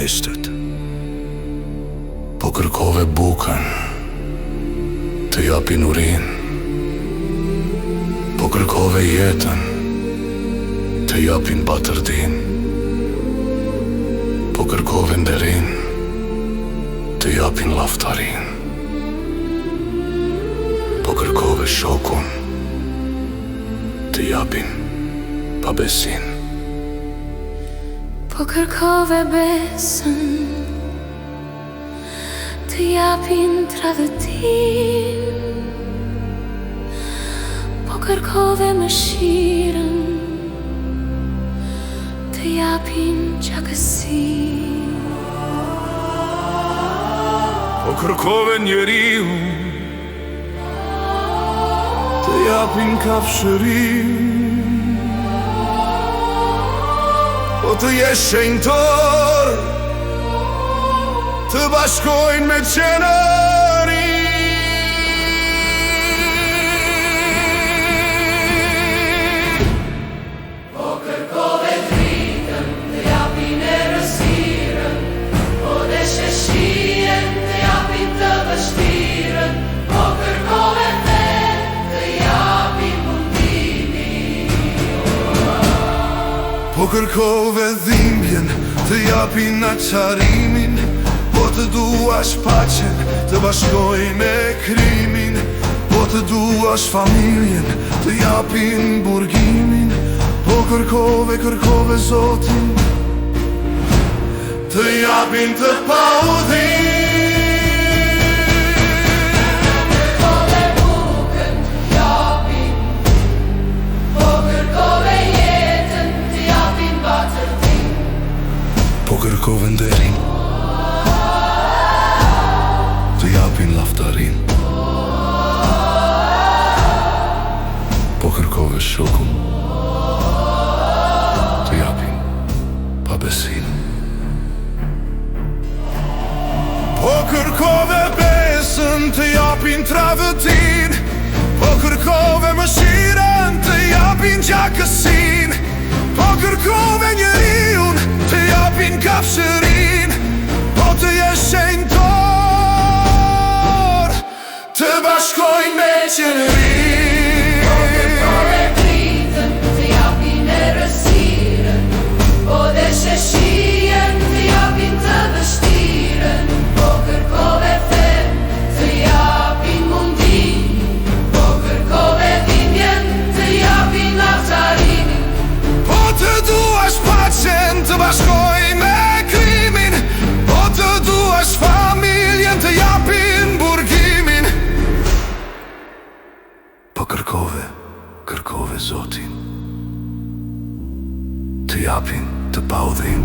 artistët. Po kërkove bukën, të japin urin. Po kërkove jetën, të japin batërdin. Po kërkove nderin, të japin laftarin. Po kërkove shokun, të japin pabesin. Po kërkove besën, të japin tradhëtin. Po kërkove mëshirën, të japin gjakësin. Po kërkove njeriu, të japin kafshërin. Po të jesh shenjtor, të bashkojnë me qenëri. Po kërkove dritën, të japin errësirën. Po deshe shijen, të japin të vështirën. Po kërkove fen, të japin mundimin. Po kërkove dhimbjen, të japin aqarimin. Po të duash paqen, të bashkojnë me krimin. Po të duash familjen, të japin burgimin. Po kërkove Zotin, të japin të paudhin. Kërkove bukën, të japin. Po kërkove jetën, të japin batërdin. Po kërkove nderin, të japin laftarin. Po kërkove shokun, të japin pabesin. Po kërkove besën, të japin tradhëtin. Po kërkove mëshirën, të japin gjakësin. Po kërkove njeriun, të japin kafshërin. Po të jesh shenjtor, të bashkojnë me qenërin. Po kërkove dritën, të japin errësirën. Po deshe shijen, të japin të vështirën. Po kërkove fen, të japin mundimin. Po kërkove dhimbjen, të japin laftarinin. Po të duash paqen, të bashkojnë me krimin. Po të duash familjen, të japin burgimin. Po kërkove Zotin, të japin të paudhin.